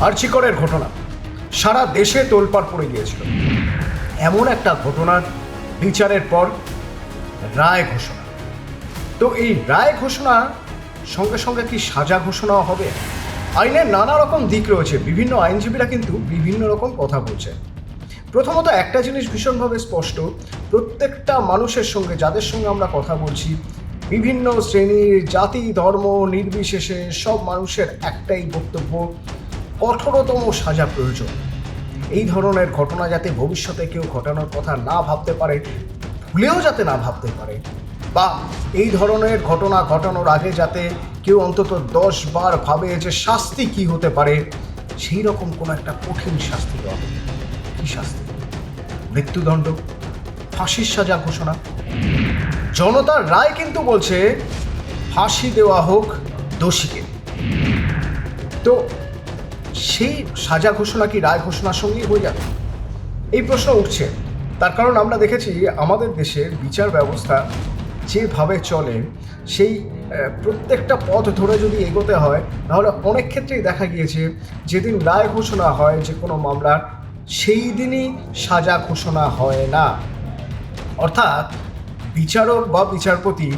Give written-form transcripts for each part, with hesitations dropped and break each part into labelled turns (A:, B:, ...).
A: আর্চিকরের ঘটনা সারা দেশে তোলপাড় পড়ে গিয়েছিল। এমন একটা ঘটনার বিচারের পর রায় ঘোষণা। তো এই রায় ঘোষণা সঙ্গে সঙ্গে কি সাজা ঘোষণাও হবে? আইনের নানা রকম দিক রয়েছে, বিভিন্ন আইনজীবীরা কিন্তু বিভিন্ন রকম কথা বলছে। প্রথমত একটা জিনিস ভীষণভাবে স্পষ্ট, প্রত্যেকটা মানুষের সঙ্গে, যাদের সঙ্গে আমরা কথা বলছি, বিভিন্ন শ্রেণীর, জাতি, ধর্ম নির্বিশেষে সব মানুষের একটাই বক্তব্য, কঠোরতম সাজা প্রয়োজন। এই ধরনের ঘটনা যাতে ভবিষ্যতে কেউ ঘটানোর কথা না ভাবতে পারে, ভুলেও যাতে না ভাবতে পারে, বা এই ধরনের ঘটনা ঘটানোর আগে যাতে কেউ অন্তত 10 বার ভাবে যে শাস্তি কি হতে পারে, সেই রকম কোনো একটা কঠিন শাস্তি দেওয়া হবে। কি শাস্তি? মৃত্যুদণ্ড, ফাঁসির সাজা ঘোষণা। জনতার রায় কিন্তু বলছে ফাঁসি দেওয়া হোক দোষীকে। তো সেই সাজা ঘোষণা কি রায় ঘোষণার সঙ্গেই হয়ে যাবে? এই প্রশ্ন উঠছে। তার কারণ আমরা দেখেছি আমাদের দেশের বিচার ব্যবস্থা যেভাবে চলে, সেই প্রত্যেকটা পথ ধরে যদি এগোতে হয়, তাহলে অনেক ক্ষেত্রেই দেখা গিয়েছে যেদিন রায় ঘোষণা হয় যে কোনো মামলার, সেই দিনই সাজা ঘোষণা হয় না। অর্থাৎ বিচারক বা বিচারপতি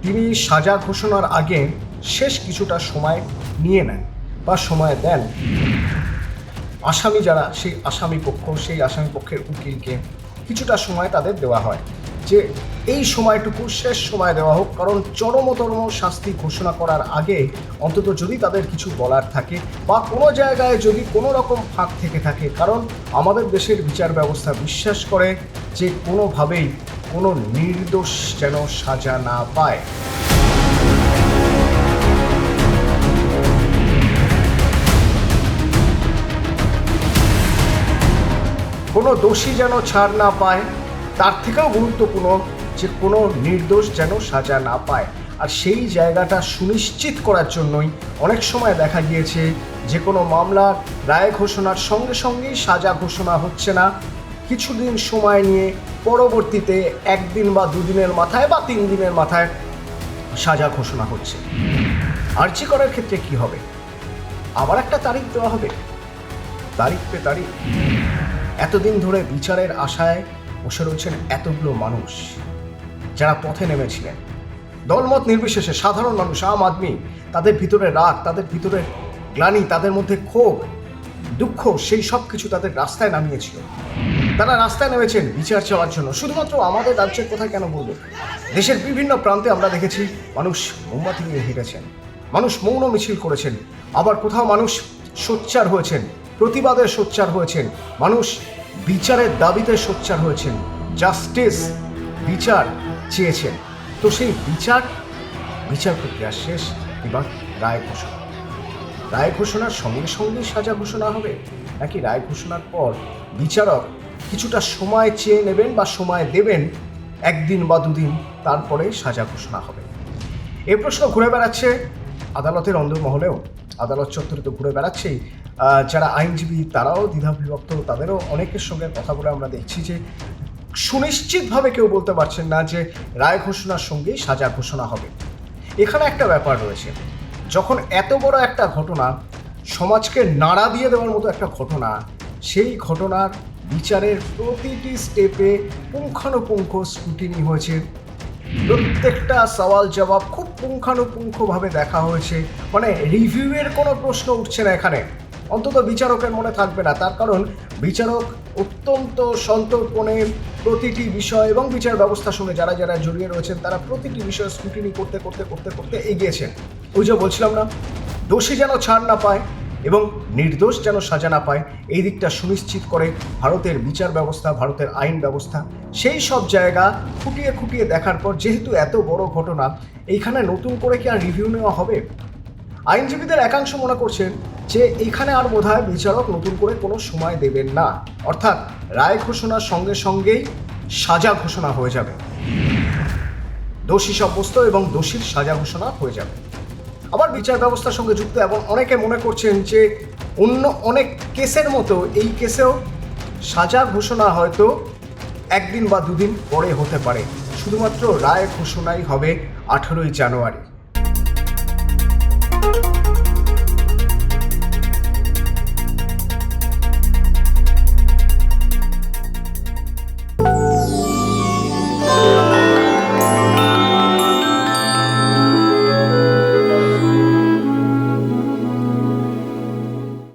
A: তিনি সাজা ঘোষণার আগে শেষ কিছুটা সময় নিয়ে নেন বা সময় দেন আসামি যারা, সেই আসামি পক্ষ, সেই আসামি পক্ষের উকিলকে কিছুটা সময় তাদের দেওয়া হয় যে এই সময়টুকু শেষ সময় দেওয়া হোক, কারণ চরমতম শাস্তি ঘোষণা করার আগে অন্তত যদি তাদের কিছু বলার থাকে বা কোনো জায়গায় যদি কোনো রকম ফাঁক থেকে থাকে। কারণ আমাদের দেশের বিচার ব্যবস্থা বিশ্বাস করে যে কোনোভাবেই কোনো নির্দোষ যেন সাজা না পায়। কোনো দোষী যেন ছাড় না পায়, তার থেকেও গুরুত্বপূর্ণ যে কোনো নির্দোষ যেন সাজা না পায়। আর সেই জায়গাটা সুনিশ্চিত করার জন্যই অনেক সময় দেখা গিয়েছে যে কোনো মামলার রায় ঘোষণার সঙ্গে সঙ্গেই সাজা ঘোষণা হচ্ছে না, কিছুদিন সময় নিয়ে পরবর্তীতে 1 দিন বা 2 দিনের মাথায় বা 3 দিনের মাথায় সাজা ঘোষণা হচ্ছে। আর্জিকরের ক্ষেত্রে কি হবে? আবার একটা তারিখ দেওয়া হবে, তারিখ পে তারিখ। এতদিন ধরে বিচারের আশায় বসে রয়েছেন এতগুলো মানুষ যারা পথে নেমেছিলেন, দলমত নির্বিশেষে সাধারণ মানুষ, আম আদমি, তাদের ভিতরে রাগ, তাদের ভিতরে গ্লানি, তাদের মধ্যে ক্ষোভ, দুঃখ, সেই সব কিছু তাদের রাস্তায় নামিয়েছিল। তারা রাস্তায় নেমেছেন বিচার চাওয়ার জন্য। শুধুমাত্র আমাদের রাজ্যের কথা কেন বলবো, দেশের বিভিন্ন প্রান্তে আমরা দেখেছি মানুষ মোমবাতি নিয়ে হেঁটেছেন, মানুষ মৌন মিছিল করেছেন, আবার কোথাও মানুষ সোচ্চার হয়েছেন, প্রতিবাদে সোচ্চার হয়েছেন, মানুষ বিচারের দাবিতে সোচ্চার হয়েছেন, জাস্টিস, বিচার চেয়েছেন। তো সেই বিচার প্রক্রিয়া শেষ, এবার রায় ঘোষণা। রায় ঘোষণার সঙ্গে সঙ্গেই সাজা ঘোষণা হবে, নাকি রায় ঘোষণার পর বিচারক কিছুটা সময় চেয়ে নেবেন বা সময় দেবেন, 1 দিন বা 2 দিন, তারপরে সাজা ঘোষণা হবে? এ প্রশ্ন ঘুরে বেড়াচ্ছে আদালতের অন্দরমহলেও, আদালত চত্বরে তো ঘুরে বেড়াচ্ছেই। যারা আইনজীবী তারাও দ্বিধাবিভক্ত, তাদেরও অনেকের সঙ্গে কথা বলে আমরা দেখছি যে সুনিশ্চিতভাবে কেউ বলতে পারছেন না যে রায় ঘোষণার সঙ্গেই সাজা ঘোষণা হবে। এখানে একটা ব্যাপার রয়েছে, যখন এত বড় একটা ঘটনা, সমাজকে নাড়া দিয়ে দেওয়ার মতো একটা ঘটনা, সেই ঘটনার বিচারের প্রতিটি স্টেপে পুঙ্খানুপুঙ্খ স্ক্রুটিনি হয়েছে, প্রত্যেকটা সওয়াল জবাব খুব পুঙ্খানুপুঙ্খভাবে দেখা হয়েছে। মানে রিভিউয়ের কোনো প্রশ্ন উঠছে না এখানে, অন্তত বিচারকের মনে থাকবে না। তার কারণ বিচারক অত্যন্ত সন্তর্পণে প্রতিটি বিষয় এবং বিচার ব্যবস্থার সঙ্গে যারা যারা জড়িয়ে রয়েছেন তারা প্রতিটি বিষয় স্ক্রুটিনি করতে করতে করতে করতে এগিয়েছেন। ওই যে বলছিলাম না, দোষী যেন ছাড় না পায় এবং নির্দোষ যেন সাজা না পায়, এই দিকটা সুনিশ্চিত করে ভারতের বিচার ব্যবস্থা, ভারতের আইন ব্যবস্থা। সেই সব জায়গা খুঁটিয়ে খুঁটিয়ে দেখার পর, যেহেতু এত বড় ঘটনা, এইখানে নতুন করে কি আর রিভিউ নেওয়া হবে? আইনজীবীদের একাংশ মনে করছেন যে এইখানে আর বোধহয় বিচারক নতুন করে কোনো সময় দেবেন না, অর্থাৎ রায় ঘোষণার সঙ্গে সঙ্গেই সাজা ঘোষণা হয়ে যাবে, দোষী সাব্যস্ত এবং দোষীর সাজা ঘোষণা হয়ে যাবে। আবার বিচার ব্যবস্থার সঙ্গে যুক্ত এবং অনেকে মনে করছেন যে অন্য অনেক কেসের মতো এই কেসেও সাজা ঘোষণা হয়তো 1 দিন বা 2 দিন পরে হতে পারে, শুধুমাত্র রায় ঘোষণাই হবে 18ই জানুয়ারি।